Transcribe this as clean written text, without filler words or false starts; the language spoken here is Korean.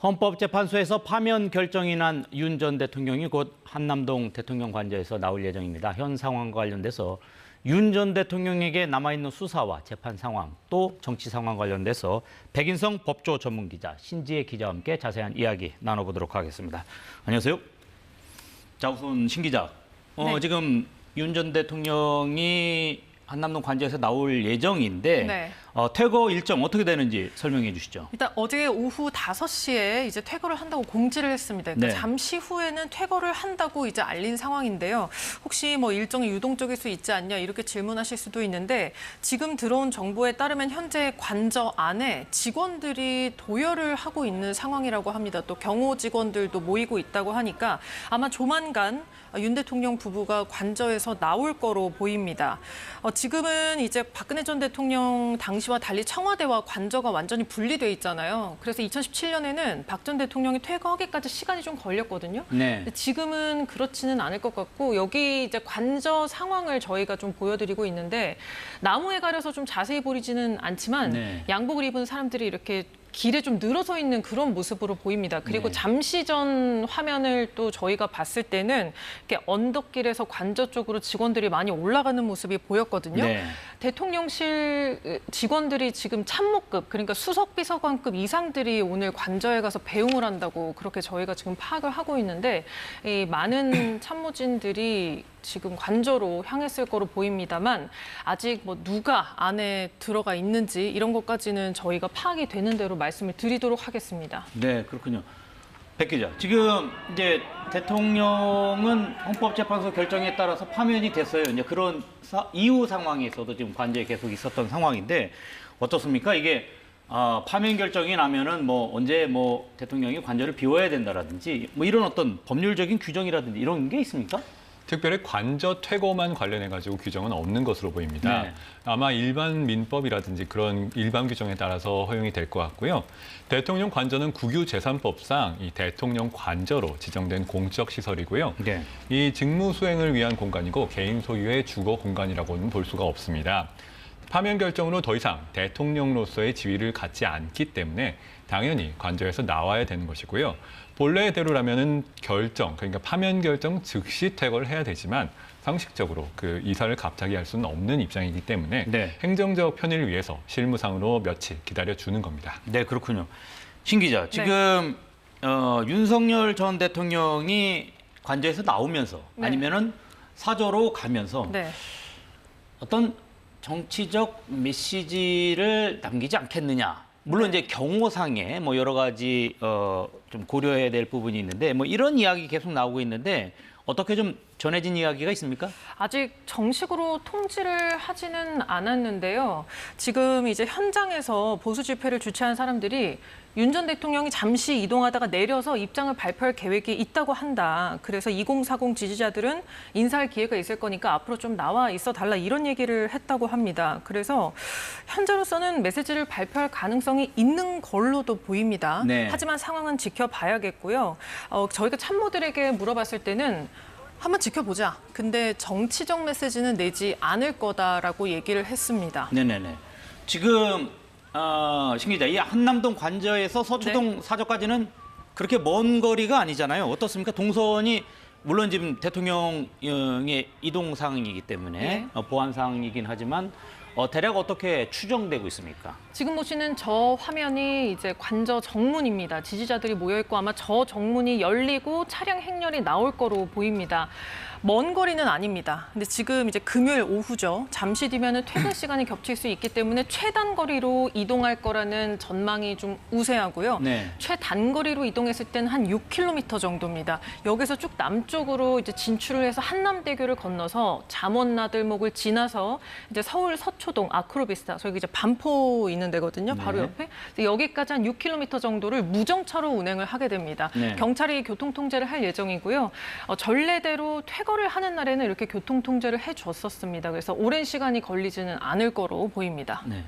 헌법재판소에서 파면 결정이 난 윤 전 대통령이 곧 한남동 대통령 관저에서 나올 예정입니다. 현 상황과 관련돼서 윤 전 대통령에게 남아있는 수사와 재판 상황, 또 정치 상황 관련돼서 백인성 법조 전문 기자 신지혜 기자와 함께 자세한 이야기 나눠보도록 하겠습니다. 안녕하세요. 자, 우선 신 기자, 네. 지금 윤 전 대통령이 한남동 관저에서 나올 예정인데 네. 퇴거 일정 어떻게 되는지 설명해 주시죠. 일단 어제 오후 5시에 이제 퇴거를 한다고 공지를 했습니다. 그러니까 네. 잠시 후에는 퇴거를 한다고 이제 알린 상황인데요. 혹시 뭐 일정이 유동적일 수 있지 않냐 이렇게 질문하실 수도 있는데 지금 들어온 정보에 따르면 현재 관저 안에 직원들이 도열을 하고 있는 상황이라고 합니다. 또 경호 직원들도 모이고 있다고 하니까 아마 조만간 윤 대통령 부부가 관저에서 나올 거로 보입니다. 지금은 이제 박근혜 전 대통령 당시와 달리 청와대와 관저가 완전히 분리돼 있잖아요. 그래서 2017년에는 박 전 대통령이 퇴거하기까지 시간이 좀 걸렸거든요. 네. 근데 지금은 그렇지는 않을 것 같고 여기 이제 관저 상황을 저희가 좀 보여드리고 있는데 나무에 가려서 좀 자세히 보이지는 않지만 네. 양복을 입은 사람들이 이렇게 길에 좀 늘어서 있는 그런 모습으로 보입니다. 그리고 네. 잠시 전 화면을 또 저희가 봤을 때는 이렇게 언덕길에서 관저 쪽으로 직원들이 많이 올라가는 모습이 보였거든요. 네. 대통령실 직원들이 지금 참모급, 그러니까 수석비서관급 이상들이 오늘 관저에 가서 배웅을 한다고 그렇게 저희가 지금 파악을 하고 있는데 이 많은 참모진들이 지금 관저로 향했을 거로 보입니다만 아직 뭐 누가 안에 들어가 있는지 이런 것까지는 저희가 파악이 되는 대로 말씀을 드리도록 하겠습니다. 네, 그렇군요. 백 기자, 지금 이제 대통령은 헌법재판소 결정에 따라서 파면이 됐어요. 이제 그런 이후 상황에서도 지금 관저에 계속 있었던 상황인데 어떻습니까? 이게 파면 결정이 나면은 뭐 언제 뭐 대통령이 관저를 비워야 된다라든지 뭐 이런 어떤 법률적인 규정이라든지 이런 게 있습니까? 특별히 관저 퇴거만 관련해가지고 규정은 없는 것으로 보입니다. 네. 아마 일반 민법이라든지 그런 일반 규정에 따라서 허용이 될 것 같고요. 대통령 관저는 국유재산법상 이 대통령 관저로 지정된 공적 시설이고요. 네. 이 직무 수행을 위한 공간이고 개인 소유의 주거 공간이라고는 볼 수가 없습니다. 파면 결정으로 더 이상 대통령으로서의 지위를 갖지 않기 때문에 당연히 관저에서 나와야 되는 것이고요. 본래대로라면은 결정, 그러니까 파면 결정 즉시 퇴거를 해야 되지만 상식적으로 그 이사를 갑자기 할 수는 없는 입장이기 때문에 네. 행정적 편의를 위해서 실무상으로 며칠 기다려주는 겁니다. 네, 그렇군요. 신 기자, 지금 윤석열 전 대통령이 관저에서 나오면서 네. 아니면은 사저로 가면서 네. 어떤 정치적 메시지를 남기지 않겠느냐. 물론 이제 경호상에 뭐 여러 가지 좀 고려해야 될 부분이 있는데 뭐 이런 이야기 계속 나오고 있는데 어떻게 좀 전해진 이야기가 있습니까? 아직 정식으로 통지를 하지는 않았는데요. 지금 이제 현장에서 보수 집회를 주최한 사람들이 윤 전 대통령이 잠시 이동하다가 내려서 입장을 발표할 계획이 있다고 한다. 그래서 2040 지지자들은 인사할 기회가 있을 거니까 앞으로 좀 나와 있어 달라 이런 얘기를 했다고 합니다. 그래서 현재로서는 메시지를 발표할 가능성이 있는 걸로도 보입니다. 네. 하지만 상황은 지켜봐야겠고요. 저희가 참모들에게 물어봤을 때는 한번 지켜보자. 근데 정치적 메시지는 내지 않을 거다라고 얘기를 했습니다. 네네네. 지금 신 기자, 이 한남동 관저에서 서초동 사저까지는 그렇게 먼 거리가 아니잖아요. 어떻습니까? 동선이 물론 지금 대통령의 이동 사항이기 때문에 네. 보안 사항이긴 하지만 대략 어떻게 추정되고 있습니까? 지금 보시는 저 화면이 이제 관저 정문입니다. 지지자들이 모여 있고 아마 저 정문이 열리고 차량 행렬이 나올 거로 보입니다. 먼 거리는 아닙니다. 근데 지금 이제 금요일 오후죠. 잠시 뒤면은 퇴근 시간이 겹칠 수 있기 때문에 최단 거리로 이동할 거라는 전망이 좀 우세하고요. 네. 최단거리로 이동했을 때는 한 6km 정도입니다. 여기서 쭉 남쪽으로 이제 진출을 해서 한남대교를 건너서 잠원나들목을 지나서 이제 서울 서초동 아크로비스타, 저기 이제 반포 있는 데거든요. 바로 네. 옆에. 그래서 여기까지 한 6km 정도를 무정차로 운행을 하게 됩니다. 네. 경찰이 교통통제를 할 예정이고요. 전례대로 퇴거를 하는 날에는 이렇게 교통통제를 해줬었습니다. 그래서 오랜 시간이 걸리지는 않을 거로 보입니다. 네.